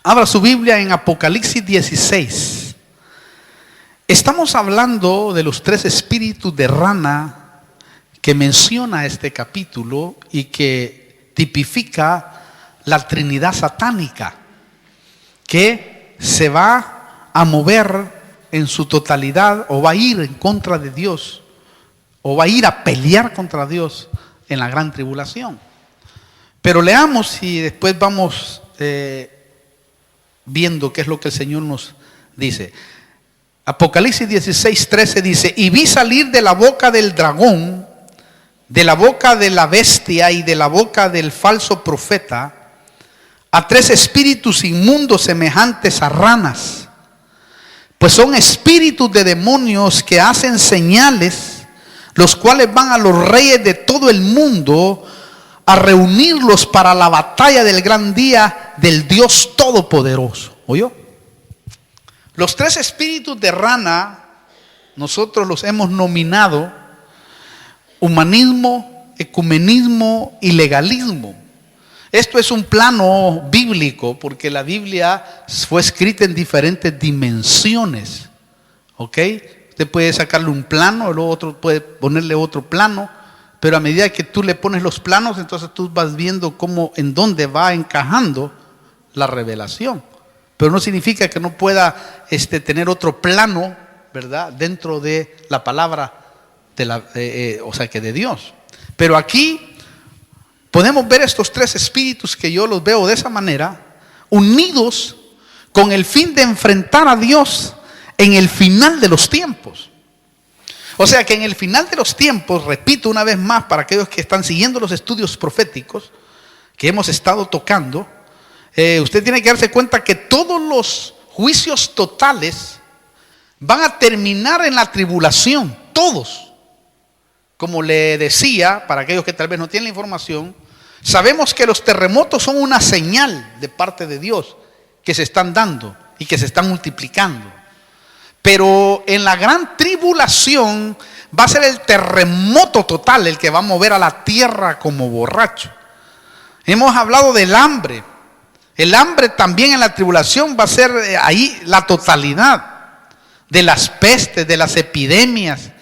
Abra su Biblia en Apocalipsis 16. Estamos hablando de los 3 espíritus de rana que menciona este capítulo y que tipifica la Trinidad satánica, que se va a mover en su totalidad o va a ir en contra de Dios o va a ir a pelear contra Dios en la gran tribulación. Pero leamos y después vamos viendo qué es lo que el Señor nos dice. Apocalipsis 16:13 dice: y vi salir de la boca del dragón, de la boca de la bestia y de la boca del falso profeta, a 3 espíritus inmundos semejantes a ranas, pues son espíritus de demonios que hacen señales, los cuales van a los reyes de todo el mundo a reunirlos para la batalla del gran día del Dios Todopoderoso. ¿Oyó? Los 3 espíritus de rana, nosotros los hemos nominado humanismo, ecumenismo y legalismo. Esto es un plano bíblico porque la Biblia fue escrita en diferentes dimensiones. ¿Ok? Usted puede sacarle un plano, el otro puede ponerle otro plano, pero a medida que tú le pones los planos, entonces tú vas viendo cómo, en dónde va encajando la revelación. Pero no significa que no pueda tener otro plano, ¿verdad?, dentro de la palabra de Dios. Pero aquí podemos ver estos 3 espíritus, que yo los veo de esa manera, unidos con el fin de enfrentar a Dios en el final de los tiempos. O sea que en el final de los tiempos, repito una vez más para aquellos que están siguiendo los estudios proféticos que hemos estado tocando, usted tiene que darse cuenta que todos los juicios totales van a terminar en la tribulación, todos. Como le decía, para aquellos que tal vez no tienen la información, sabemos que los terremotos son una señal de parte de Dios que se están dando y que se están multiplicando. Pero en la gran tribulación va a ser el terremoto total el que va a mover a la tierra como borracho. Hemos hablado del hambre. El hambre también en la tribulación va a ser ahí la totalidad de las pestes, de las epidemias,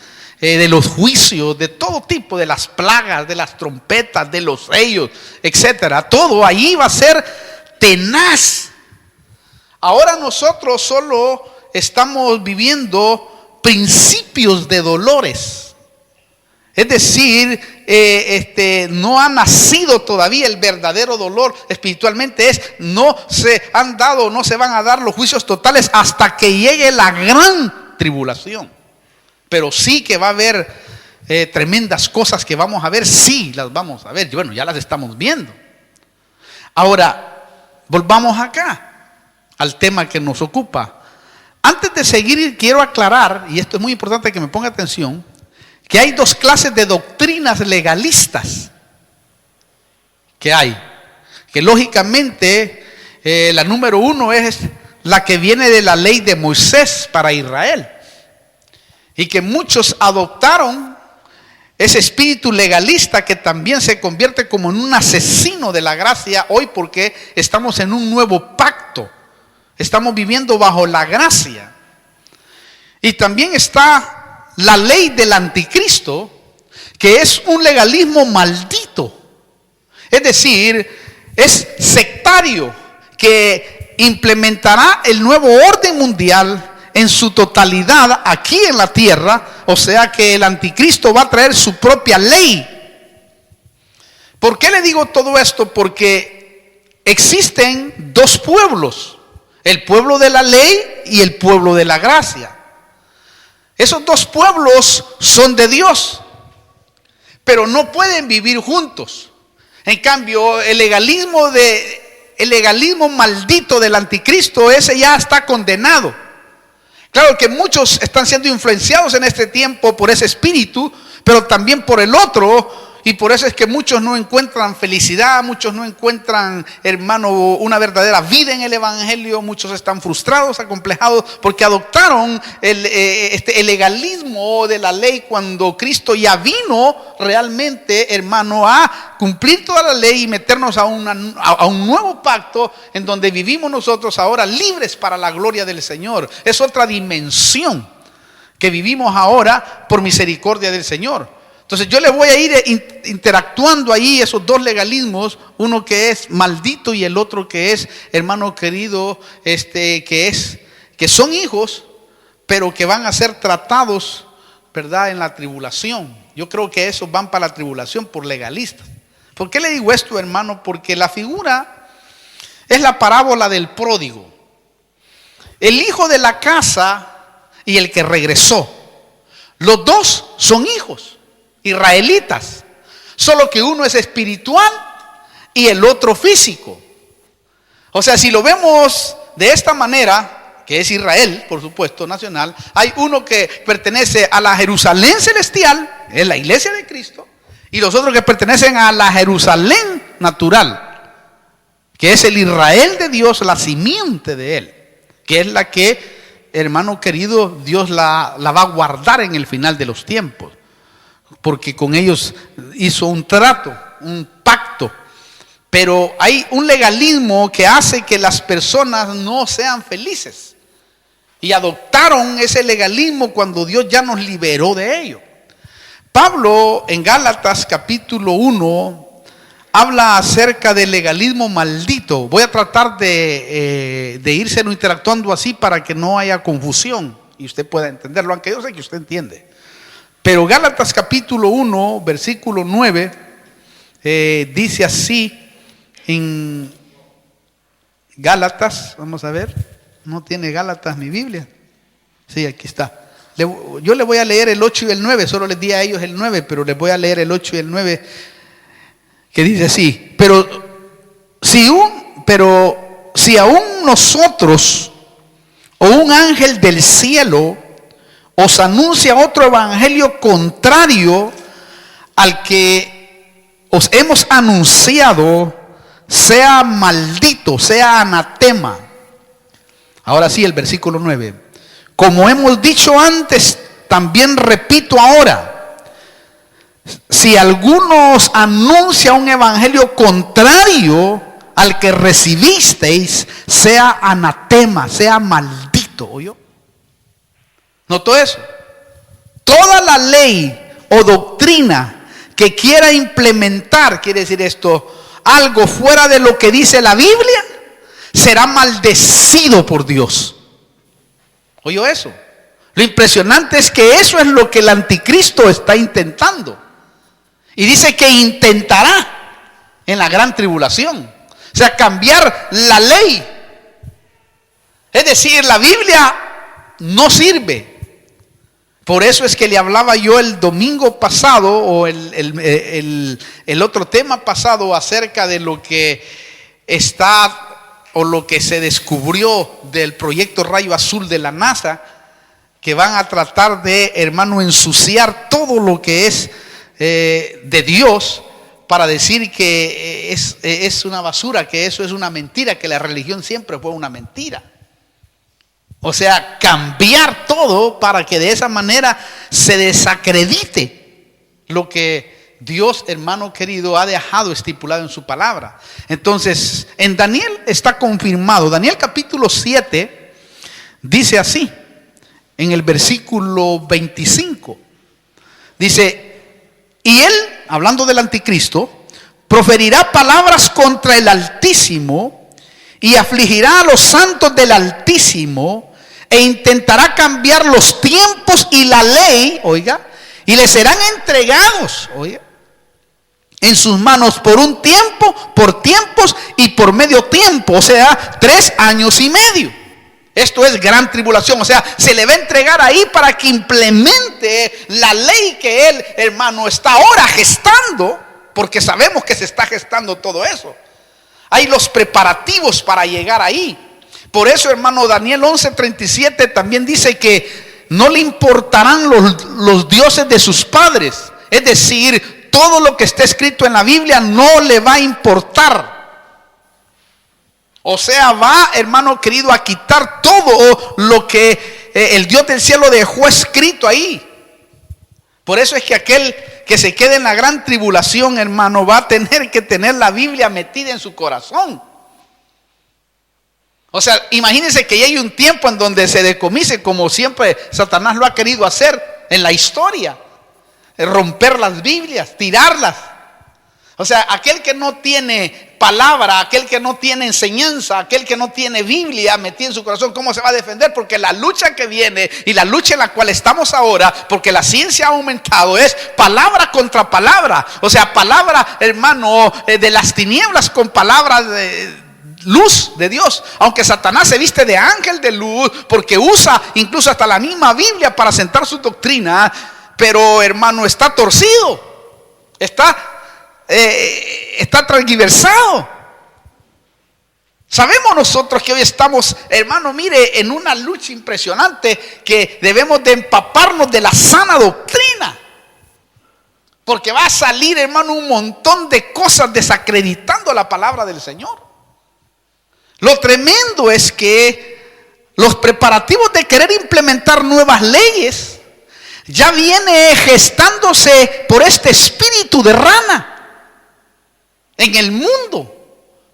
de los juicios, de todo tipo, de las plagas, de las trompetas, de los sellos, etcétera. Todo ahí va a ser tenaz. Ahora nosotros solo estamos viviendo principios de dolores. Es decir, no ha nacido todavía el verdadero dolor espiritualmente. No se han dado, no se van a dar los juicios totales hasta que llegue la gran tribulación. Pero sí que va a haber tremendas cosas que vamos a ver, sí las vamos a ver. Bueno, ya las estamos viendo. Ahora, volvamos acá al tema que nos ocupa. Antes de seguir, quiero aclarar, y esto es muy importante que me ponga atención, que hay 2 clases de doctrinas legalistas que hay. Que lógicamente, la número 1 es la que viene de la ley de Moisés para Israel. Y que muchos adoptaron ese espíritu legalista que también se convierte como en un asesino de la gracia hoy, porque estamos en un nuevo pacto. Estamos viviendo bajo la gracia. Y también está la ley del anticristo, que es un legalismo maldito. Es decir, es sectario, que implementará el nuevo orden mundial en su totalidad aquí en la tierra. O sea que el anticristo va a traer su propia ley. ¿Por qué le digo todo esto? Porque existen 2 pueblos. El pueblo de la ley y el pueblo de la gracia. Esos 2 pueblos son de Dios, pero no pueden vivir juntos. En cambio, el legalismo maldito del anticristo, ese ya está condenado. Claro que muchos están siendo influenciados en este tiempo por ese espíritu, pero también por el otro. y por eso es que muchos no encuentran felicidad, muchos no encuentran, hermano, una verdadera vida en el evangelio, muchos están frustrados, acomplejados, porque adoptaron el legalismo de la ley cuando Cristo ya vino realmente, hermano, a cumplir toda la ley y meternos a un nuevo pacto en donde vivimos nosotros ahora libres para la gloria del Señor. Es otra dimensión que vivimos ahora por misericordia del Señor. Entonces yo le voy a ir interactuando ahí esos dos legalismos, uno que es maldito y el otro que es, hermano querido, que son hijos, pero que van a ser tratados, ¿verdad?, en la tribulación. Yo creo que esos van para la tribulación por legalistas. ¿Por qué le digo esto, hermano? Porque la figura es la parábola del pródigo. El hijo de la casa y el que regresó. Los dos son hijos israelitas, solo que uno es espiritual y el otro físico. O sea, si lo vemos de esta manera, que es Israel, por supuesto, nacional, hay uno que pertenece a la Jerusalén celestial, es la iglesia de Cristo, y los otros que pertenecen a la Jerusalén natural, que es el Israel de Dios, la simiente de él, que es la que, hermano querido, Dios la va a guardar en el final de los tiempos. Porque con ellos hizo un trato, un pacto. Pero hay un legalismo que hace que las personas no sean felices. Y adoptaron ese legalismo cuando Dios ya nos liberó de ello. Pablo en Gálatas capítulo 1 habla acerca del legalismo maldito. Voy a tratar de írselo interactuando así para que no haya confusión y usted pueda entenderlo, aunque yo sé que usted entiende. Pero Gálatas capítulo 1, versículo 9, dice así en Gálatas, vamos a ver, no tiene Gálatas mi Biblia. Sí, aquí está. Yo le voy a leer el 8 y el 9, solo les di a ellos el 9, pero les voy a leer el 8 y el 9, que dice así: pero si aún nosotros o un ángel del cielo os anuncia otro evangelio contrario al que os hemos anunciado, sea maldito, sea anatema. Ahora sí, el versículo 9. Como hemos dicho antes, también repito ahora: si alguno os anuncia un evangelio contrario al que recibisteis, sea anatema, sea maldito. ¿Oyó? ¿Notó eso? Toda la ley o doctrina que quiera implementar, quiere decir esto, algo fuera de lo que dice la Biblia, será maldecido por Dios. ¿Oyó eso? Lo impresionante es que eso es lo que el anticristo está intentando. Y dice que intentará en la gran tribulación. O sea, cambiar la ley. Es decir, la Biblia no sirve. Por eso es que le hablaba yo el domingo pasado o el otro tema pasado acerca de lo que está o lo que se descubrió del proyecto Rayo Azul de la NASA, que van a tratar de, hermano, ensuciar todo lo que es de Dios para decir que es una basura, que eso es una mentira, que la religión siempre fue una mentira. O sea, cambiar todo para que de esa manera se desacredite lo que Dios, hermano querido, ha dejado estipulado en su palabra. Entonces, en Daniel está confirmado. Daniel capítulo 7 dice así, en el versículo 25. Dice: y él, hablando del anticristo, proferirá palabras contra el Altísimo y afligirá a los santos del Altísimo e intentará cambiar los tiempos y la ley, oiga, y le serán entregados, oiga, en sus manos por un tiempo, por tiempos y por medio tiempo, o sea, 3 años y medio. Esto es gran tribulación, o sea, se le va a entregar ahí para que implemente la ley que él, hermano, está ahora gestando, porque sabemos que se está gestando todo eso. Hay los preparativos para llegar ahí. Por eso, hermano, Daniel 11:37 también dice que no le importarán los dioses de sus padres. Es decir, todo lo que está escrito en la Biblia no le va a importar. O sea, va, hermano querido, a quitar todo lo que el Dios del cielo dejó escrito ahí. Por eso es que aquel que se quede en la gran tribulación, hermano, va a tener que tener la Biblia metida en su corazón. O sea, imagínense que ya hay un tiempo en donde se decomise, como siempre Satanás lo ha querido hacer en la historia. Romper las Biblias, tirarlas. O sea, aquel que no tiene palabra, aquel que no tiene enseñanza, aquel que no tiene Biblia metida en su corazón, ¿cómo se va a defender? Porque la lucha que viene y la lucha en la cual estamos ahora, porque la ciencia ha aumentado, es palabra contra palabra. O sea, palabra, hermano, de las tinieblas con palabras de luz de Dios. Aunque Satanás se viste de ángel de luz, porque usa incluso hasta la misma Biblia para sentar su doctrina, pero hermano, está torcido, está transgiversado. Sabemos nosotros que hoy estamos, hermano, mire, en una lucha impresionante, que debemos de empaparnos de la sana doctrina, porque va a salir, hermano, un montón de cosas desacreditando la palabra del Señor. Lo tremendo es que los preparativos de querer implementar nuevas leyes ya viene gestándose por este espíritu de rana en el mundo,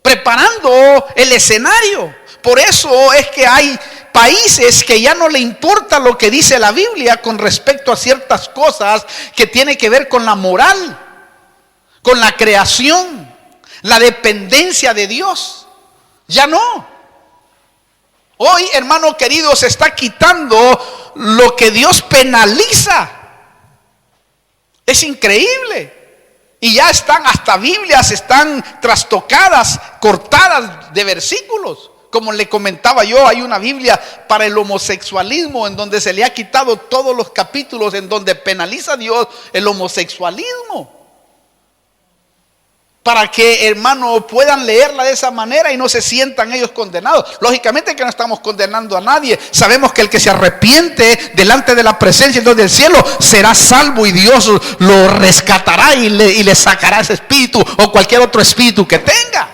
preparando el escenario. Por eso es que hay países que ya no le importa lo que dice la Biblia con respecto a ciertas cosas que tiene que ver con la moral, con la creación, la dependencia de Dios. Ya no. Hoy, hermano querido, se está quitando lo que Dios penaliza. Es increíble. Y ya están, hasta Biblias están trastocadas, cortadas de versículos. Como le comentaba yo, hay una Biblia para el homosexualismo en donde se le ha quitado todos los capítulos en donde penaliza a Dios el homosexualismo. Para que, hermano, puedan leerla de esa manera y no se sientan ellos condenados. Lógicamente que no estamos condenando a nadie. Sabemos que el que se arrepiente delante de la presencia de Dios del cielo será salvo, y Dios lo rescatará y le sacará ese espíritu o cualquier otro espíritu que tenga.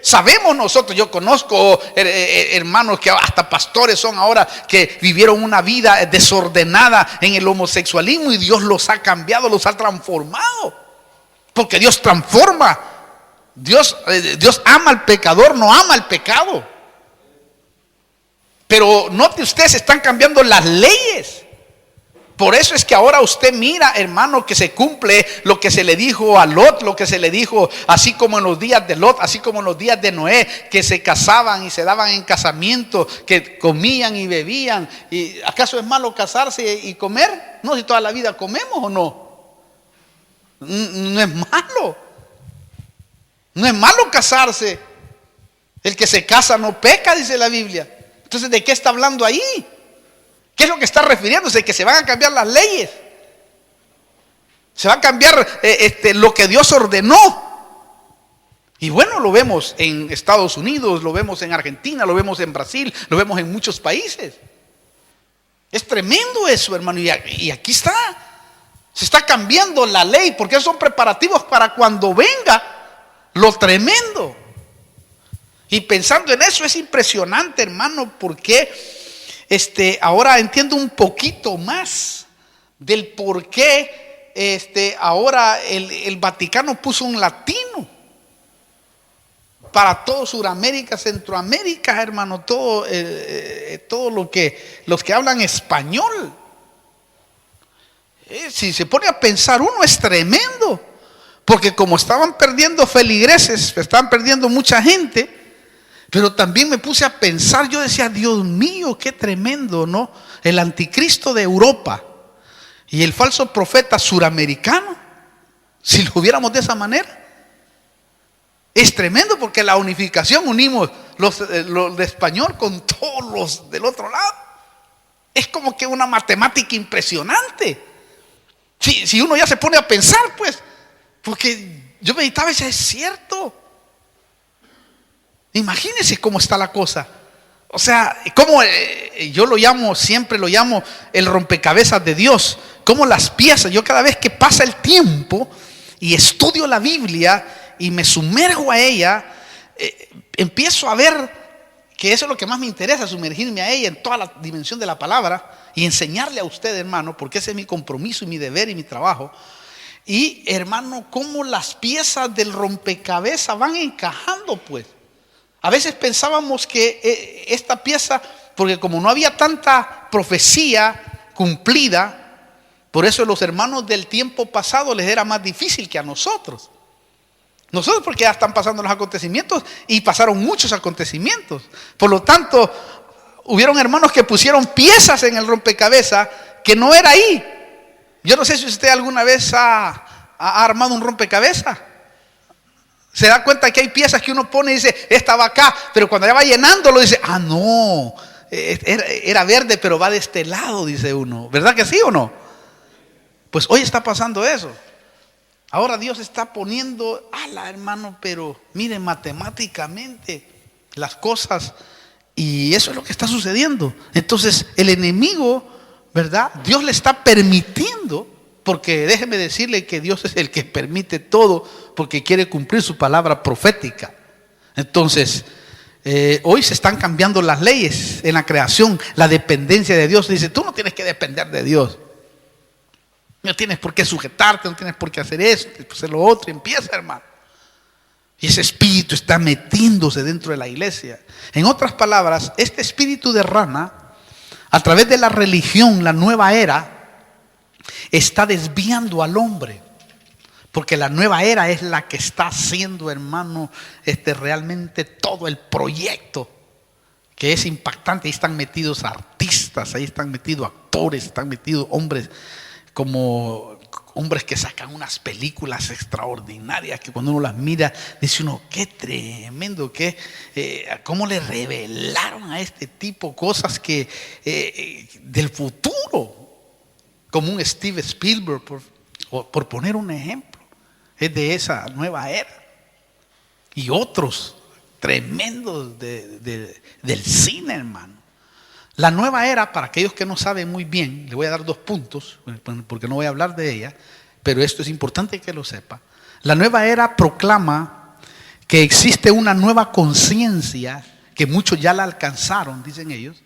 Sabemos nosotros, yo conozco hermanos que hasta pastores son ahora, que vivieron una vida desordenada en el homosexualismo y Dios los ha cambiado, los ha transformado. Porque Dios transforma. Dios ama al pecador, no ama al pecado. Pero note usted, se están cambiando las leyes. Por eso es que ahora usted mira, hermano, que se cumple lo que se le dijo a Lot, lo que se le dijo, así como en los días de Lot, así como en los días de Noé, que se casaban y se daban en casamiento, que comían y bebían. ¿Y acaso es malo casarse y comer? No, si toda la vida comemos, ¿o no? No es malo. No es malo casarse. El que se casa no peca, dice la Biblia. Entonces, ¿de qué está hablando ahí? ¿Qué es lo que está refiriéndose? Que se van a cambiar las leyes. Se va a cambiar lo que Dios ordenó. Y bueno, lo vemos en Estados Unidos, lo vemos en Argentina, lo vemos en Brasil, lo vemos en muchos países. Es tremendo eso, hermano. Y aquí está. Se está cambiando la ley, porque son preparativos para cuando venga lo tremendo. Y pensando en eso es impresionante, hermano, porque ahora entiendo un poquito más del por qué ahora el Vaticano puso un latino para todo Sudamérica, Centroamérica, hermano, todo los que hablan español. Si se pone a pensar uno, es tremendo. Porque como estaban perdiendo feligreses, estaban perdiendo mucha gente. Pero también me puse a pensar, yo decía, Dios mío, qué tremendo, ¿no? El anticristo de Europa y el falso profeta suramericano, si lo hubiéramos de esa manera. Es tremendo, porque la unificación, unimos los de español con todos los del otro lado. Es como que una matemática impresionante. Si uno ya se pone a pensar, pues, porque yo meditaba y decía, es cierto. Imagínense cómo está la cosa. O sea, como yo siempre lo llamo el rompecabezas de Dios, cómo las piezas, yo cada vez que pasa el tiempo y estudio la Biblia y me sumerjo a ella, empiezo a ver que eso es lo que más me interesa, sumergirme a ella en toda la dimensión de la palabra y enseñarle a usted, hermano, porque ese es mi compromiso y mi deber y mi trabajo. Y, hermano, cómo las piezas del rompecabezas van encajando, pues. A veces pensábamos que esta pieza, porque como no había tanta profecía cumplida, por eso a los hermanos del tiempo pasado les era más difícil que a nosotros. Nosotros porque ya están pasando los acontecimientos y pasaron muchos acontecimientos. Por lo tanto, hubieron hermanos que pusieron piezas en el rompecabezas que no era ahí. Yo no sé si usted alguna vez ha armado un rompecabezas. Se da cuenta que hay piezas que uno pone y dice, esta va acá, pero cuando ya va llenándolo dice, no, era verde pero va de este lado, dice uno. ¿Verdad que sí o no? Pues hoy está pasando eso. Ahora Dios está poniendo, hermano, pero mire, matemáticamente las cosas, y eso es lo que está sucediendo. Entonces el enemigo, ¿verdad? Dios le está permitiendo, porque déjeme decirle que Dios es el que permite todo, porque quiere cumplir su palabra profética. Entonces, hoy se están cambiando las leyes en la creación, la dependencia de Dios. Dice, tú no tienes que depender de Dios. No tienes por qué sujetarte, no tienes por qué hacer esto, hacer lo otro, y empieza, hermano. Y ese espíritu está metiéndose dentro de la iglesia. En otras palabras, este espíritu de rana, a través de la religión, la nueva era, está desviando al hombre. Porque la nueva era es la que está haciendo, hermano, realmente todo el proyecto, que es impactante. Ahí están metidos artistas, ahí están metidos actores, están metidos hombres, como hombres que sacan unas películas extraordinarias que cuando uno las mira dice uno, qué tremendo, cómo le revelaron a este tipo cosas que del futuro, como un Steve Spielberg, por poner un ejemplo, es de esa nueva era, y otros tremendos del cine, hermano. La nueva era, para aquellos que no saben muy bien, le voy a dar 2 puntos, porque no voy a hablar de ella, pero esto es importante que lo sepa. La nueva era proclama que existe una nueva conciencia, que muchos ya la alcanzaron, dicen ellos,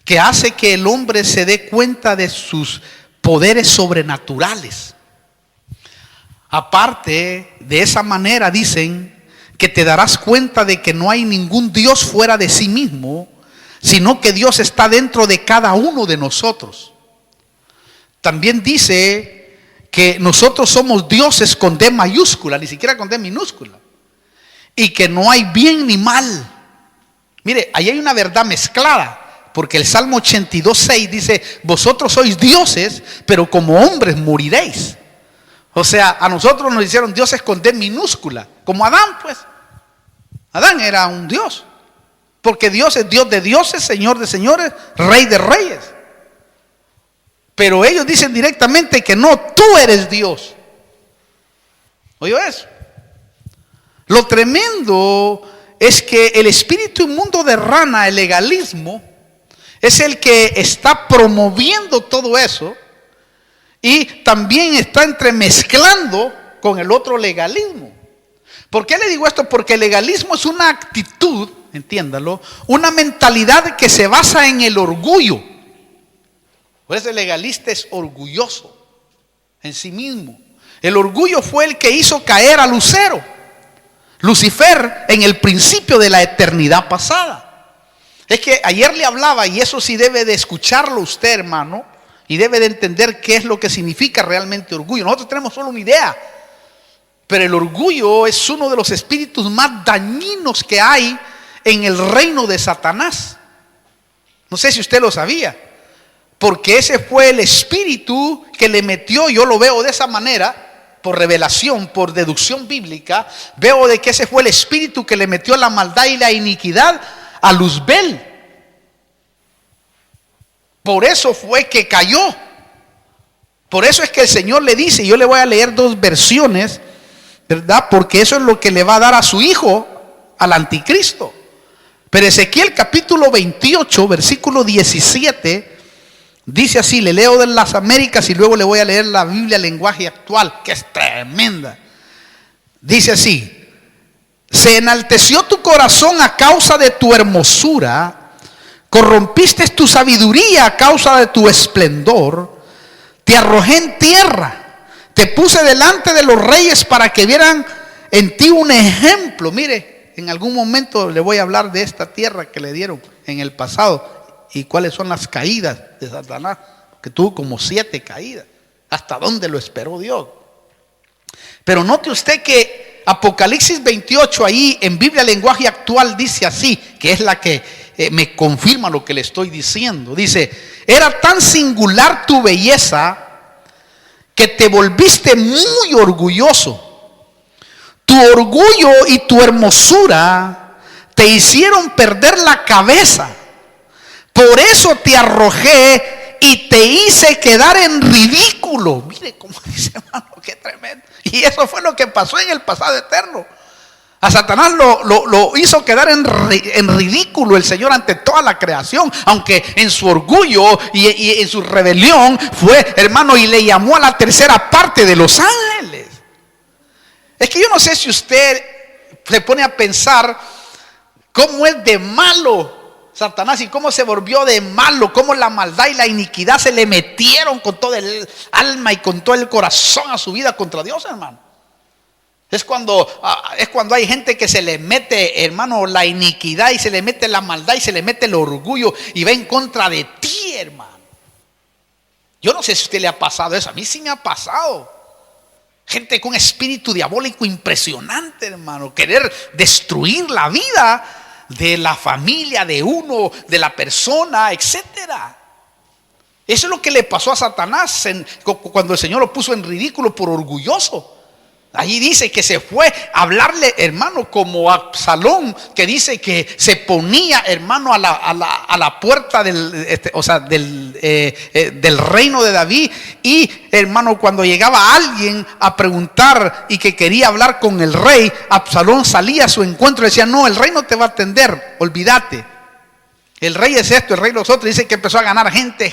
que hace que el hombre se dé cuenta de sus poderes sobrenaturales. Aparte, de esa manera dicen que te darás cuenta de que no hay ningún Dios fuera de sí mismo, sino que Dios está dentro de cada uno de nosotros. También dice que nosotros somos dioses con D mayúscula, ni siquiera con D minúscula, y que no hay bien ni mal. Mire, ahí hay una verdad mezclada, porque el Salmo 82:6 dice, vosotros sois dioses, pero como hombres moriréis. O sea, a nosotros nos hicieron dioses con D minúscula, como Adán, pues. Adán era un dios. Porque Dios es Dios de dioses, Señor de señores, Rey de reyes. Pero ellos dicen directamente que no, tú eres Dios. ¿Oyó eso? Lo tremendo es que el espíritu inmundo de rana, el legalismo, es el que está promoviendo todo eso y también está entremezclando con el otro legalismo. ¿Por qué le digo esto? Porque el legalismo es una actitud, entiéndalo, una mentalidad que se basa en el orgullo. Por eso el legalista es orgulloso en sí mismo. El orgullo fue el que hizo caer a Lucifer en el principio de la eternidad pasada. Es que ayer le hablaba, y eso sí debe de escucharlo usted, hermano, y debe de entender qué es lo que significa realmente orgullo. Nosotros tenemos solo una idea, pero el orgullo es uno de los espíritus más dañinos que hay en el reino de Satanás. No sé si usted lo sabía, porque ese fue el espíritu que le metió, yo lo veo de esa manera, por revelación, por deducción bíblica, veo de que ese fue el espíritu que le metió la maldad y la iniquidad a Luzbel. Por eso fue que cayó. Por eso es que el Señor le dice, yo le voy a leer 2 versiones, ¿verdad? Porque eso es lo que le va a dar a su hijo, al anticristo. Pero Ezequiel capítulo 28, versículo 17, Dice así, le leo de las Américas y luego le voy a leer la Biblia lenguaje actual, que es tremenda. Dice así: se enalteció tu corazón a causa de tu hermosura, corrompiste tu sabiduría a causa de tu esplendor, te arrojé en tierra, te puse delante de los reyes para que vieran en ti un ejemplo. Mire, en algún momento le voy a hablar de esta tierra que le dieron en el pasado y cuáles son las caídas de Satanás, que tuvo como 7 caídas. ¿Hasta dónde lo esperó Dios? Pero note usted que Apocalipsis 28 ahí en Biblia lenguaje actual dice así, que es la que me confirma lo que le estoy diciendo. Dice: era tan singular tu belleza que te volviste muy orgulloso. Tu orgullo y tu hermosura te hicieron perder la cabeza. Por eso te arrojé y te hice quedar en ridículo. Mire cómo dice, hermano, qué tremendo. Y eso fue lo que pasó en el pasado eterno. A Satanás lo hizo quedar en ridículo el Señor ante toda la creación, aunque en su orgullo y en su rebelión fue, hermano, y le llamó a la tercera parte de los ángeles. Es que yo no sé si usted se pone a pensar cómo es de malo Satanás y cómo se volvió de malo, cómo la maldad y la iniquidad se le metieron con todo el alma y con todo el corazón a su vida contra Dios, hermano. Es cuando hay gente que se le mete, hermano, la iniquidad y se le mete la maldad y se le mete el orgullo y va en contra de ti, hermano. Yo no sé si a usted le ha pasado eso, a mí sí me ha pasado. Gente con espíritu diabólico impresionante, hermano, querer destruir la vida de la familia, de uno, de la persona, etcétera. Eso es lo que le pasó a Satanás cuando el Señor lo puso en ridículo por orgulloso. Ahí dice que se fue a hablarle, hermano, como a Absalón, que dice que se ponía, hermano, a la puerta del reino de David. Y, hermano, cuando llegaba alguien a preguntar y que quería hablar con el rey, Absalón salía a su encuentro y decía: no, el rey no te va a atender, olvídate. El rey es esto, el rey los otros. Dice que empezó a ganar gente.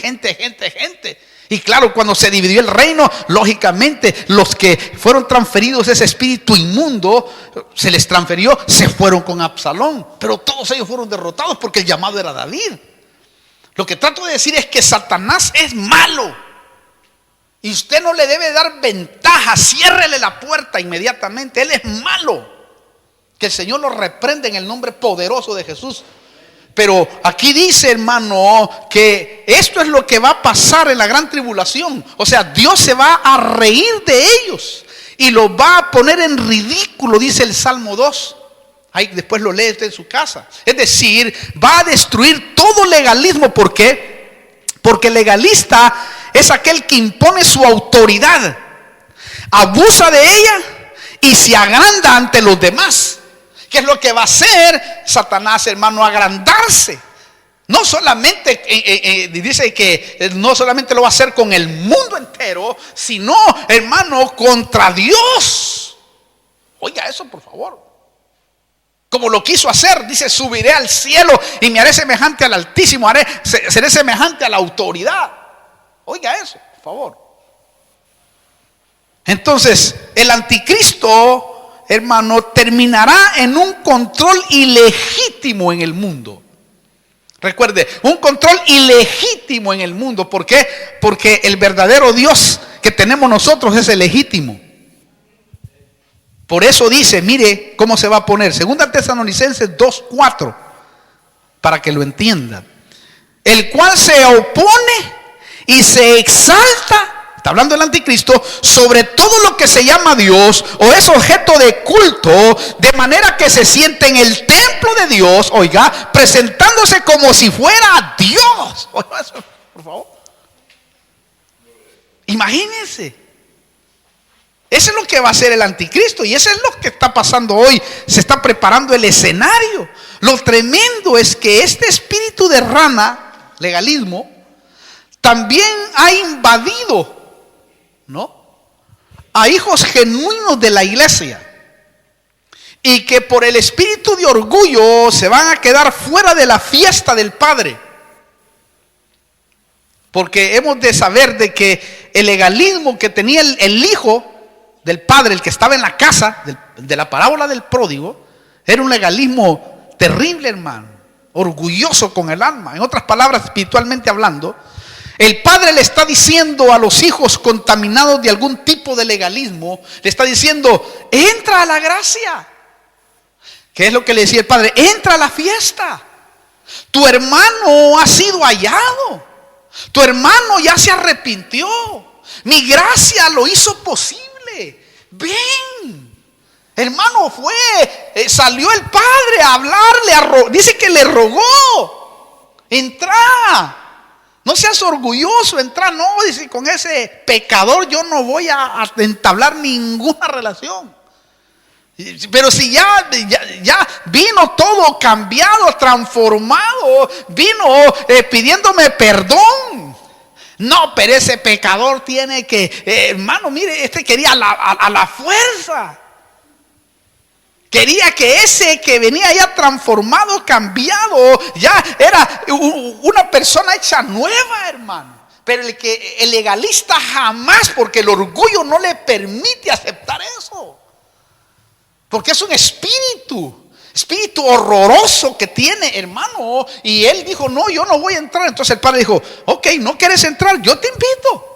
Y claro, cuando se dividió el reino, lógicamente los que fueron transferidos ese espíritu inmundo, se les transfirió, se fueron con Absalón. Pero todos ellos fueron derrotados porque el llamado era David. Lo que trato de decir es que Satanás es malo. Y usted no le debe dar ventaja, ciérrele la puerta inmediatamente. Él es malo. Que el Señor lo reprenda en el nombre poderoso de Jesús. Pero aquí dice, hermano, que esto es lo que va a pasar en la gran tribulación. O sea, Dios se va a reír de ellos y los va a poner en ridículo, dice el Salmo 2. Ahí después lo lee usted en su casa. Es decir, va a destruir todo legalismo. ¿Por qué? Porque el legalista es aquel que impone su autoridad, abusa de ella y se agranda ante los demás. ¿Qué es lo que va a hacer Satanás, hermano? Agrandarse. No solamente, dice que no solamente lo va a hacer con el mundo entero, sino, hermano, contra Dios. Oiga eso, por favor. Como lo quiso hacer, dice: subiré al cielo y me haré semejante al Altísimo, seré semejante a la autoridad. Oiga eso, por favor. Entonces, el anticristo, hermano, terminará en un control ilegítimo en el mundo. Recuerde, un control ilegítimo en el mundo. ¿Por qué? Porque el verdadero Dios que tenemos nosotros es el legítimo. Por eso dice, mire cómo se va a poner. Segunda Tesalonicenses 2:4, para que lo entiendan. El cual se opone y se exalta, está hablando del anticristo, sobre todo lo que se llama Dios o es objeto de culto, de manera que se siente en el templo de Dios, oiga, presentándose como si fuera Dios. Oiga eso, por favor. Imagínense. Eso es lo que va a hacer el anticristo y eso es lo que está pasando hoy. Se está preparando el escenario. Lo tremendo es que este espíritu de rana, legalismo, también ha invadido, ¿no?, a hijos genuinos de la iglesia, y que por el espíritu de orgullo se van a quedar fuera de la fiesta del Padre. Porque hemos de saber de que el legalismo que tenía el hijo del padre, el que estaba en la casa, de la parábola del pródigo, era un legalismo terrible, hermano, orgulloso con el alma. En otras palabras, espiritualmente hablando, el padre le está diciendo a los hijos contaminados de algún tipo de legalismo, le está diciendo: entra a la gracia. ¿Qué es lo que le decía el padre? Entra a la fiesta. Tu hermano ha sido hallado. Tu hermano ya se arrepintió. Mi gracia lo hizo posible. Ven. Hermano, salió el padre a hablarle, dice que le rogó: entra. No seas orgulloso, entra. No, dice, con ese pecador yo no voy a entablar ninguna relación. Pero si ya vino todo cambiado, transformado, vino pidiéndome perdón. No, pero ese pecador tiene que, hermano, mire, quería a la fuerza. Quería que ese que venía ya transformado, cambiado, ya era una persona hecha nueva, hermano. Pero el legalista jamás, porque el orgullo no le permite aceptar eso. Porque es un espíritu horroroso que tiene, hermano. Y él dijo: no, yo no voy a entrar. Entonces el padre dijo: ok, no quieres entrar, yo te invito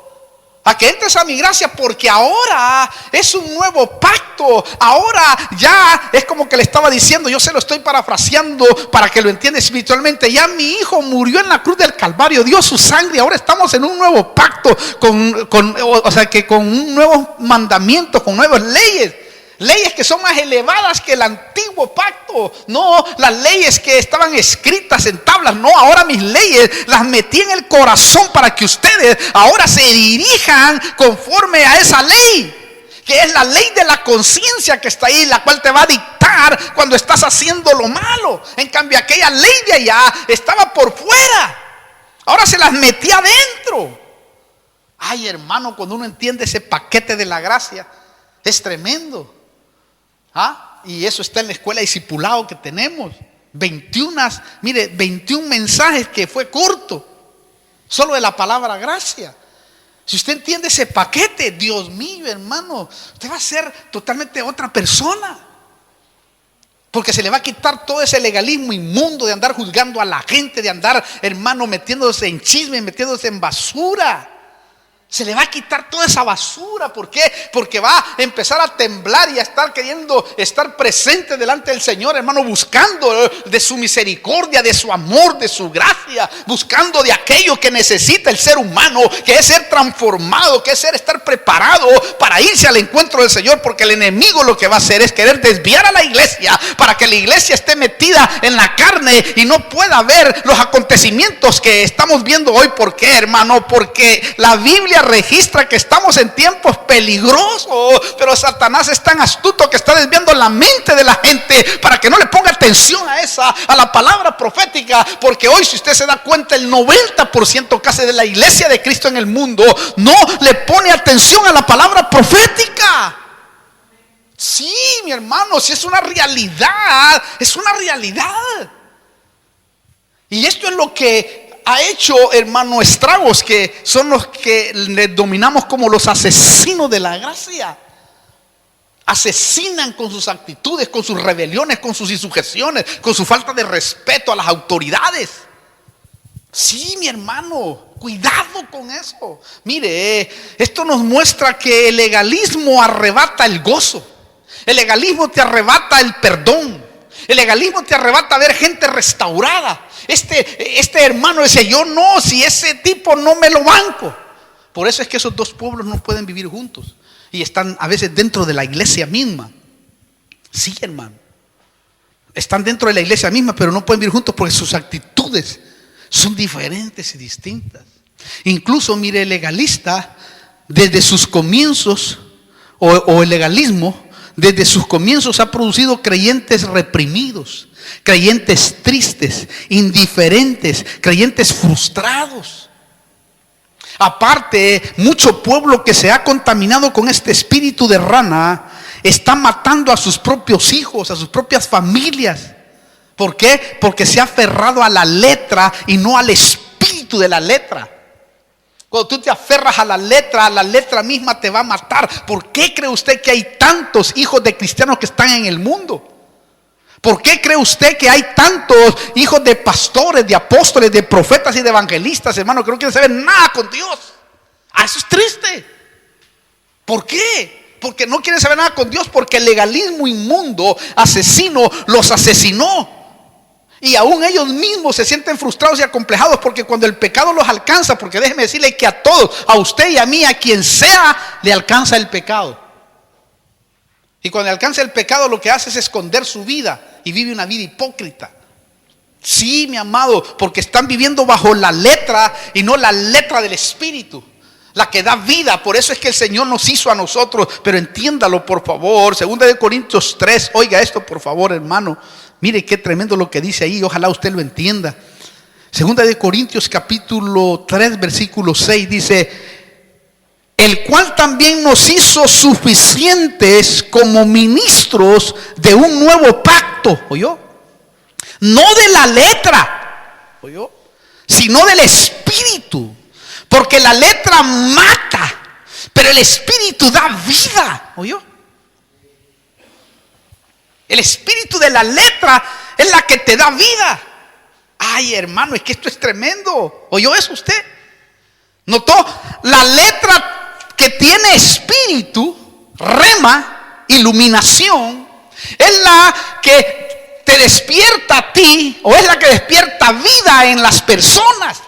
a que entres a mi gracia, porque ahora es un nuevo pacto. Ahora ya es como que le estaba diciendo, yo se lo estoy parafraseando para que lo entienda espiritualmente: ya mi hijo murió en la cruz del Calvario, dio su sangre, ahora estamos en un nuevo pacto, con un nuevo mandamiento, con nuevas leyes. Leyes que son más elevadas que el antiguo pacto. No las leyes que estaban escritas en tablas. No, ahora mis leyes las metí en el corazón para que ustedes ahora se dirijan conforme a esa ley, que es la ley de la conciencia que está ahí, la cual te va a dictar cuando estás haciendo lo malo. En cambio, aquella ley de allá estaba por fuera, ahora se las metí adentro. Ay, hermano, cuando uno entiende ese paquete de la gracia, es tremendo. Y eso está en la escuela de discipulado que tenemos. 21 mensajes, que fue corto, solo de la palabra gracia. Si usted entiende ese paquete, Dios mío, hermano, usted va a ser totalmente otra persona. Porque se le va a quitar todo ese legalismo inmundo de andar juzgando a la gente, de andar, hermano, metiéndose en chisme, metiéndose en basura. Se le va a quitar toda esa basura. ¿Por qué? Porque va a empezar a temblar y a estar queriendo estar presente delante del Señor, hermano, buscando de su misericordia, de su amor, de su gracia, buscando de aquello que necesita el ser humano, que es ser transformado, que es estar preparado para irse al encuentro del Señor. Porque el enemigo lo que va a hacer es querer desviar a la iglesia, para que la iglesia esté metida en la carne y no pueda ver los acontecimientos que estamos viendo hoy. ¿Por qué, hermano? Porque la Biblia registra que estamos en tiempos peligrosos, pero Satanás es tan astuto que está desviando la mente de la gente para que no le ponga atención a la palabra profética. Porque hoy, si usted se da cuenta, el 90% casi de la iglesia de Cristo en el mundo no le pone atención a la palabra profética. Sí, mi hermano, si es una realidad, es una realidad. Y esto es lo que ha hecho, hermano, estragos, que son los que le dominamos como los asesinos de la gracia. Asesinan con sus actitudes, con sus rebeliones, con sus insujeciones, con su falta de respeto a las autoridades. Sí, mi hermano, cuidado con eso. Mire, esto nos muestra que el legalismo arrebata el gozo. El legalismo te arrebata el perdón. El legalismo te arrebata ver gente restaurada. Este hermano dice: yo no, si ese tipo no me lo banco. Por eso es que esos dos pueblos no pueden vivir juntos y están a veces dentro de la iglesia misma. Sí, hermano, están dentro de la iglesia misma, pero no pueden vivir juntos porque sus actitudes son diferentes y distintas. Incluso, mire, el legalista desde sus comienzos, o el legalismo desde sus comienzos ha producido creyentes reprimidos, creyentes tristes, indiferentes, creyentes frustrados. Aparte, mucho pueblo que se ha contaminado con este espíritu de rana está matando a sus propios hijos, a sus propias familias. ¿Por qué? Porque se ha aferrado a la letra y no al espíritu de la letra. Cuando tú te aferras a la letra misma te va a matar. ¿Por qué cree usted que hay tantos hijos de cristianos que están en el mundo? ¿Por qué cree usted que hay tantos hijos de pastores, de apóstoles, de profetas y de evangelistas, hermano, que no quieren saber nada con Dios? Eso es triste. ¿Por qué? Porque no quieren saber nada con Dios, porque el legalismo inmundo, asesino, los asesinó. Y aún ellos mismos se sienten frustrados y acomplejados porque cuando el pecado los alcanza, porque déjeme decirle que a todos, a usted y a mí, a quien sea, le alcanza el pecado. Y cuando le alcanza el pecado, lo que hace es esconder su vida y vive una vida hipócrita. Sí, mi amado, porque están viviendo bajo la letra y no la letra del Espíritu, la que da vida. Por eso es que el Señor nos hizo a nosotros. Pero entiéndalo, por favor. 2 Corintios 3, oiga esto, por favor, hermano. Mire qué tremendo lo que dice ahí, ojalá usted lo entienda. 2 Corintios capítulo 3, versículo 6 dice: el cual también nos hizo suficientes como ministros de un nuevo pacto, ¿oyó? No de la letra, ¿oyó? Sino del Espíritu. Porque la letra mata, pero el Espíritu da vida, ¿oyó? El espíritu de la letra es la que te da vida. Ay, hermano, es que esto es tremendo. ¿Oyó eso usted? ¿Notó? La letra que tiene espíritu, rema, iluminación, es la que te despierta a ti, o es la que despierta vida en las personas.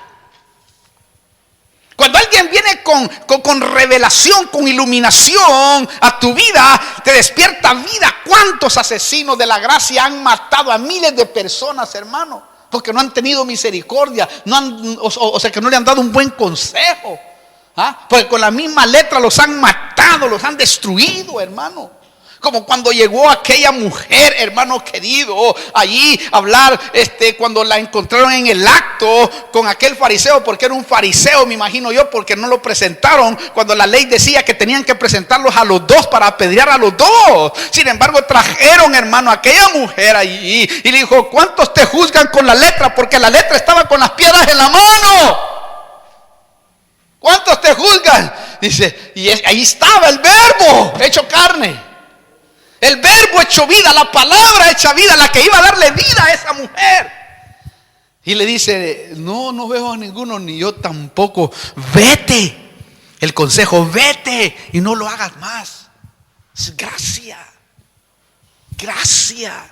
Cuando alguien viene con revelación, con iluminación a tu vida, te despierta vida. ¿Cuántos asesinos de la gracia han matado a miles de personas, hermano? Porque no han tenido misericordia, o sea que no le han dado un buen consejo. Porque con la misma letra los han matado, los han destruido, hermano. Como cuando llegó aquella mujer, hermano querido, allí a hablar, cuando la encontraron en el acto con aquel fariseo, porque era un fariseo, me imagino yo, porque no lo presentaron cuando la ley decía que tenían que presentarlos a los dos para apedrear a los dos. Sin embargo, trajeron, hermano, a aquella mujer allí y le dijo: ¿cuántos te juzgan con la letra? Porque la letra estaba con las piedras en la mano. ¿Cuántos te juzgan? Dice, y ahí estaba el verbo hecho carne. El verbo hecho vida, la palabra hecha vida, la que iba a darle vida a esa mujer. Y le dice: no veo a ninguno, ni yo tampoco. Vete. El consejo: vete y no lo hagas más. Es gracia. Gracia.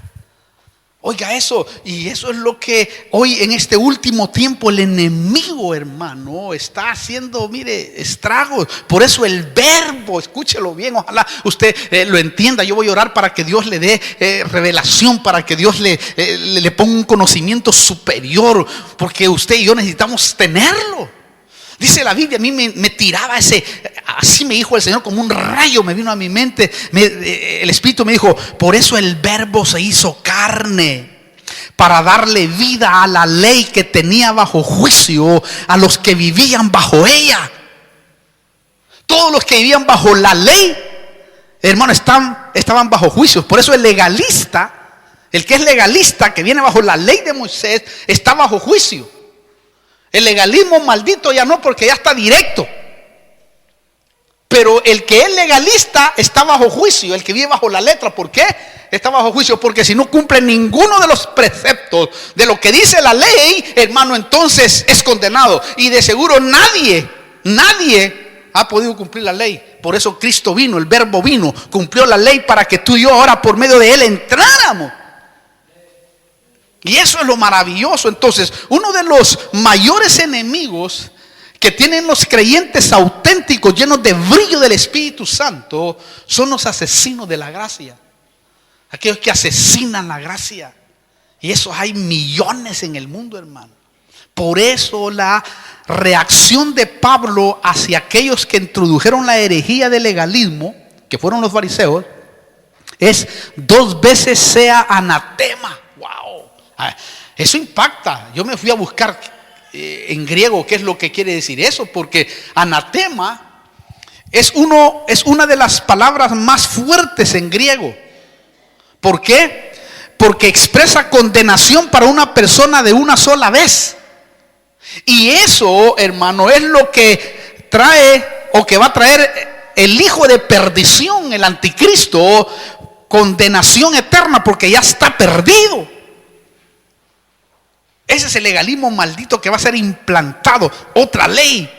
Oiga eso, y eso es lo que hoy en este último tiempo el enemigo, hermano, está haciendo, mire, estragos. Por eso el verbo, escúchelo bien, ojalá usted lo entienda. Yo voy a orar para que Dios le dé revelación, para que Dios le ponga un conocimiento superior, porque usted y yo necesitamos tenerlo. Dice la Biblia, a mí me tiraba así me dijo el Señor, como un rayo me vino a mi mente. El Espíritu me dijo: por eso el verbo se hizo carne, para darle vida a la ley que tenía bajo juicio a los que vivían bajo ella. Todos los que vivían bajo la ley, hermano, estaban bajo juicio. Por eso el legalista, el que es legalista, que viene bajo la ley de Moisés, está bajo juicio. El legalismo maldito ya no, porque ya está directo. Pero el que es legalista está bajo juicio. El que vive bajo la letra, ¿por qué está bajo juicio? Porque si no cumple ninguno de los preceptos de lo que dice la ley, hermano, entonces es condenado. Y de seguro nadie ha podido cumplir la ley. Por eso Cristo vino, el verbo vino, cumplió la ley para que tú y yo ahora por medio de él entráramos. Y eso es lo maravilloso. Entonces, uno de los mayores enemigos que tienen los creyentes auténticos, llenos de brillo del Espíritu Santo, son los asesinos de la gracia. Aquellos que asesinan la gracia. Y esos hay millones en el mundo, hermano. Por eso la reacción de Pablo hacia aquellos que introdujeron la herejía del legalismo, que fueron los fariseos, es 2 veces sea anatema. ¡Wow! Eso impacta. Yo me fui a buscar en griego qué es lo que quiere decir eso, porque anatema es una de las palabras más fuertes en griego. ¿Por qué? Porque expresa condenación para una persona de una sola vez. Y eso, hermano, es lo que trae o que va a traer el hijo de perdición, el anticristo, condenación eterna porque ya está perdido. Ese es el legalismo maldito que va a ser implantado, otra ley.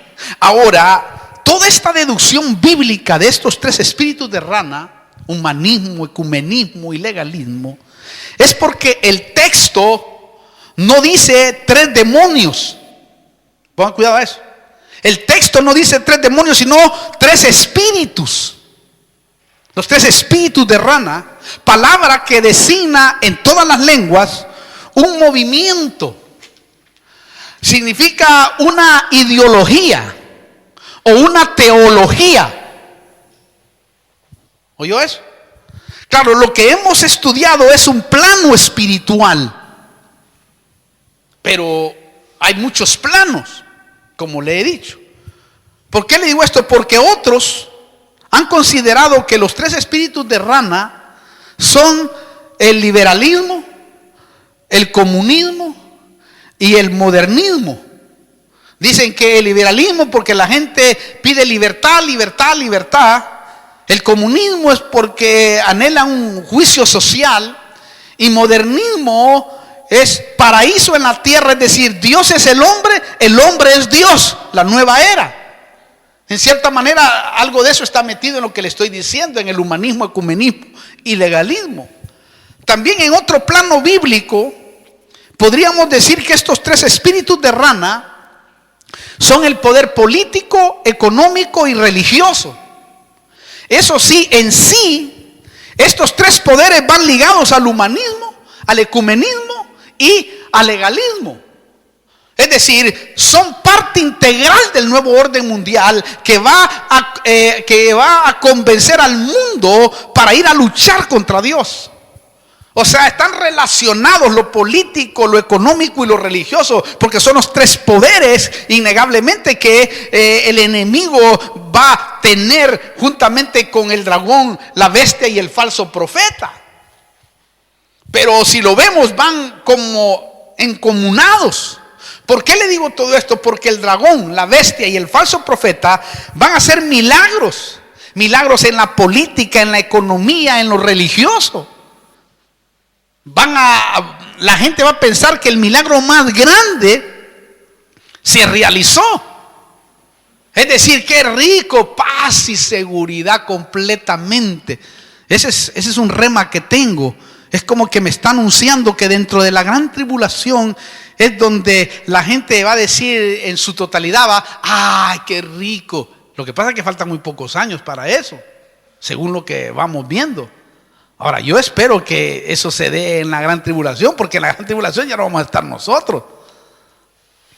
Ahora, toda esta deducción bíblica de estos tres espíritus de rana, humanismo, ecumenismo y legalismo, es porque el texto no dice tres demonios. Pongan cuidado a eso. El texto no dice tres demonios, sino tres espíritus. Los tres espíritus de rana, palabra que designa en todas las lenguas un movimiento. Significa una ideología o una teología. ¿Oyó eso? Claro, lo que hemos estudiado es un plano espiritual, pero hay muchos planos, como le he dicho. ¿Por qué le digo esto? Porque otros han considerado que los tres espíritus de rana son el liberalismo, el comunismo y el modernismo. Dicen que el liberalismo porque la gente pide libertad, libertad, libertad. El comunismo es porque anhela un juicio social. Y modernismo es paraíso en la tierra, es decir, Dios es el hombre es Dios, la nueva era. En cierta manera, algo de eso está metido en lo que le estoy diciendo, en el humanismo, ecumenismo y legalismo. También en otro plano bíblico, podríamos decir que estos tres espíritus de rana son el poder político, económico y religioso. Eso sí, en sí, estos tres poderes van ligados al humanismo, al ecumenismo y al legalismo. Es decir, son parte integral del nuevo orden mundial que va a convencer al mundo para ir a luchar contra Dios. O sea, están relacionados lo político, lo económico y lo religioso, porque son los tres poderes innegablemente que el enemigo va a tener juntamente con el dragón, la bestia y el falso profeta. Pero si lo vemos, van como encomunados. ¿Por qué le digo todo esto? Porque el dragón, la bestia y el falso profeta van a hacer milagros. Milagros en la política, en la economía, en lo religioso. La gente va a pensar que el milagro más grande se realizó. Es decir, qué rico, paz y seguridad completamente. Ese es un rema que tengo. Es como que me está anunciando que dentro de la gran tribulación es donde la gente va a decir en su totalidad, ¡ay, qué rico! Lo que pasa es que faltan muy pocos años para eso, según lo que vamos viendo. Ahora, yo espero que eso se dé en la gran tribulación, porque en la gran tribulación ya no vamos a estar nosotros.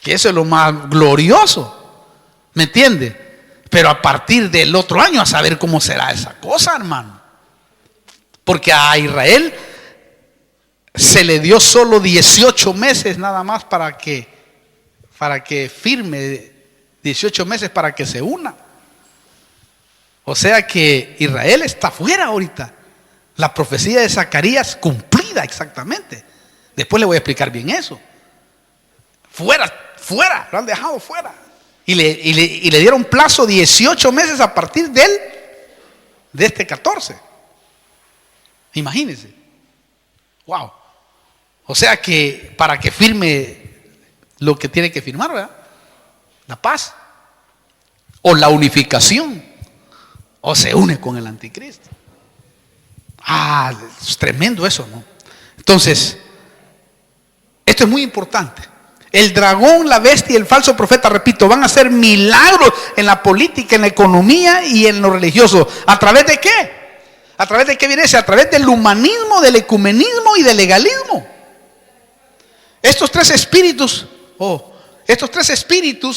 Que eso es lo más glorioso, ¿me entiende? Pero a partir del otro año a saber cómo será esa cosa, hermano. Porque a Israel se le dio solo 18 meses nada más para que firme, 18 meses para que se una. O sea que Israel está fuera ahorita. La profecía de Zacarías cumplida exactamente. Después le voy a explicar bien eso. Fuera, lo han dejado fuera. Y le dieron plazo 18 meses a partir de este 14. Imagínense. Wow. O sea que para que firme lo que tiene que firmar, ¿verdad? La paz. O la unificación. O se une con el anticristo. Es tremendo eso, ¿no? Entonces, esto es muy importante. El dragón, la bestia y el falso profeta, repito, van a hacer milagros en la política, en la economía y en lo religioso. ¿A través de qué? ¿A través de qué viene ese? A través del humanismo, del ecumenismo y del legalismo. Estos tres espíritus,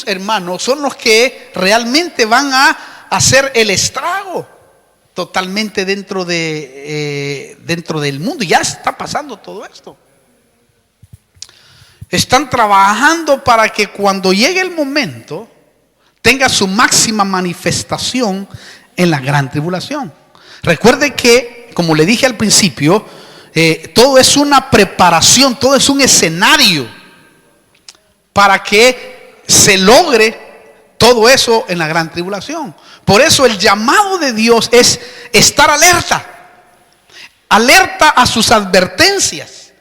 hermanos, son los que realmente van a hacer el estrago totalmente dentro del mundo. Ya está pasando todo esto. Están trabajando para que cuando llegue el momento tenga su máxima manifestación en la gran tribulación. Recuerde que, como le dije al principio, todo es una preparación, todo es un escenario para que se logre Todo eso en la gran tribulación. Por eso el llamado de Dios es estar alerta. Alerta a sus advertencias.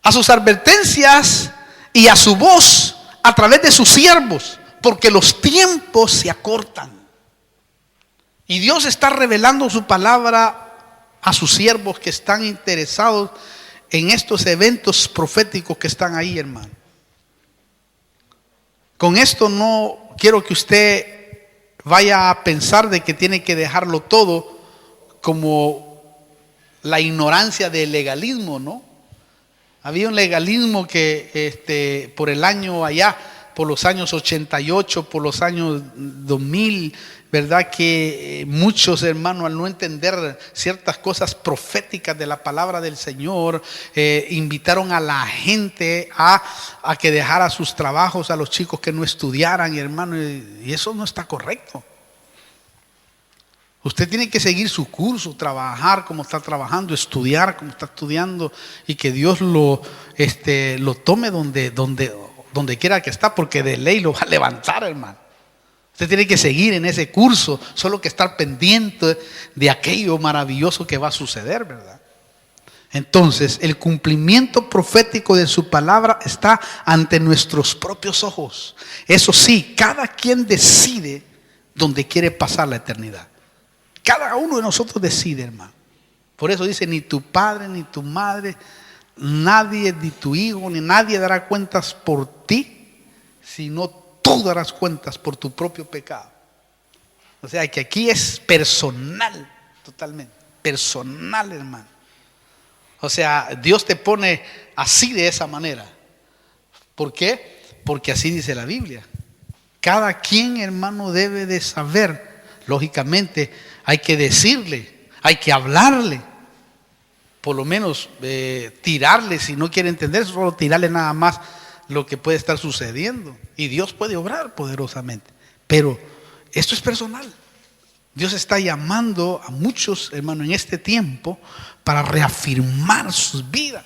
A sus advertencias y a su voz a través de sus siervos. Porque los tiempos se acortan. Y Dios está revelando su palabra a sus siervos que están interesados en estos eventos proféticos que están ahí, hermano. Con esto no quiero que usted vaya a pensar de que tiene que dejarlo todo como la ignorancia del legalismo, ¿no? Había un legalismo que por el año allá, por los años 88, por los años 2000, ¿verdad? Que muchos hermanos, al no entender ciertas cosas proféticas de la palabra del Señor, invitaron a la gente a que dejara sus trabajos, a los chicos que no estudiaran, hermano, y eso no está correcto. Usted tiene que seguir su curso, trabajar como está trabajando, estudiar como está estudiando, y que Dios lo tome donde quiera que está, porque de ley lo va a levantar, hermano. Usted tiene que seguir en ese curso, solo que estar pendiente de aquello maravilloso que va a suceder, ¿verdad? Entonces, el cumplimiento profético de su palabra está ante nuestros propios ojos. Eso sí, cada quien decide dónde quiere pasar la eternidad. Cada uno de nosotros decide, hermano. Por eso dice, ni tu padre, ni tu madre, nadie, ni tu hijo, ni nadie dará cuentas por ti, sino tú darás cuentas por tu propio pecado. O sea que aquí es personal, totalmente, personal, hermano. O sea, Dios te pone así, de esa manera. ¿Por qué? Porque así dice la Biblia. Cada quien, hermano, debe de saber. Lógicamente hay que decirle, hay que hablarle, por lo menos tirarle, si no quiere entender, solo tirarle nada más lo que puede estar sucediendo. Y Dios puede obrar poderosamente. Pero esto es personal. Dios está llamando a muchos, hermanos, en este tiempo para reafirmar sus vidas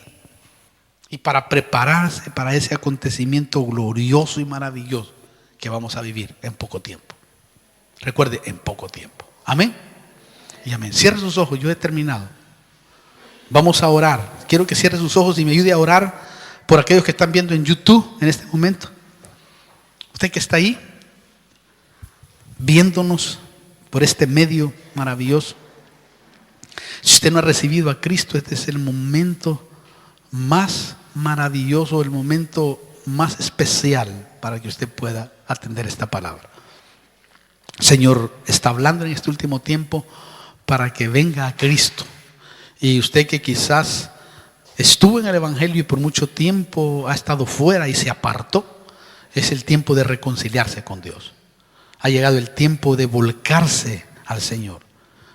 y para prepararse para ese acontecimiento glorioso y maravilloso que vamos a vivir en poco tiempo. Recuerde, en poco tiempo. Amén. Y amén. Cierre sus ojos, yo he terminado. Vamos a orar. Quiero que cierre sus ojos y me ayude a orar por aquellos que están viendo en YouTube en este momento. Usted que está ahí, viéndonos por este medio maravilloso. Si usted no ha recibido a Cristo, este es el momento más maravilloso, el momento más especial para que usted pueda atender esta palabra. Señor está hablando en este último tiempo para que venga a Cristo. Y usted que quizás estuvo en el Evangelio y por mucho tiempo ha estado fuera y se apartó, es el tiempo de reconciliarse con Dios. Ha llegado el tiempo de volcarse al Señor.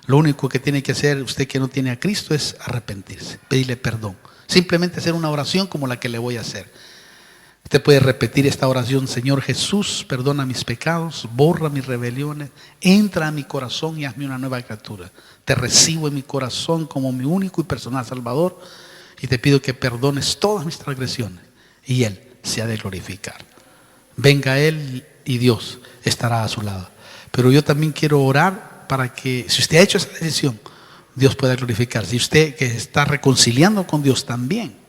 Lo único que tiene que hacer usted que no tiene a Cristo es arrepentirse, pedirle perdón. Simplemente hacer una oración como la que le voy a hacer. Usted puede repetir esta oración: Señor Jesús, perdona mis pecados, borra mis rebeliones, entra a mi corazón y hazme una nueva criatura. Te recibo en mi corazón como mi único y personal Salvador y te pido que perdones todas mis transgresiones y Él se ha de glorificar. Venga Él y Dios estará a su lado. Pero yo también quiero orar para que, si usted ha hecho esa decisión, Dios pueda glorificar. Si usted que está reconciliando con Dios también,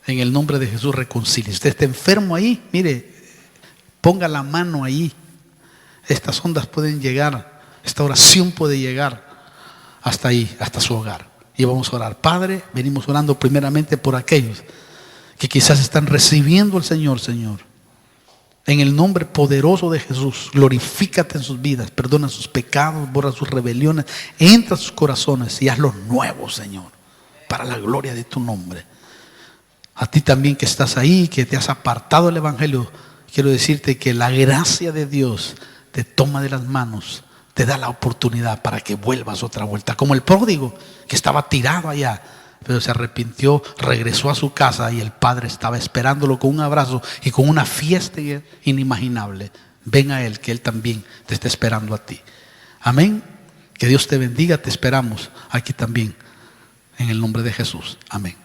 en el nombre de Jesús reconcilie. Usted está enfermo ahí, mire, ponga la mano ahí. Estas ondas pueden llegar, esta oración puede llegar hasta ahí, hasta su hogar. Y vamos a orar. Padre, venimos orando primeramente por aquellos que quizás están recibiendo al Señor, Señor. En el nombre poderoso de Jesús, glorifícate en sus vidas, perdona sus pecados, borra sus rebeliones, entra a sus corazones y hazlos nuevos, Señor, para la gloria de tu nombre. A ti también que estás ahí, que te has apartado del Evangelio, quiero decirte que la gracia de Dios te toma de las manos, te da la oportunidad para que vuelvas otra vuelta. Como el pródigo que estaba tirado allá, pero se arrepintió, regresó a su casa y el Padre estaba esperándolo con un abrazo y con una fiesta inimaginable. Ven a Él, que Él también te está esperando a ti. Amén. Que Dios te bendiga, te esperamos aquí también, en el nombre de Jesús. Amén.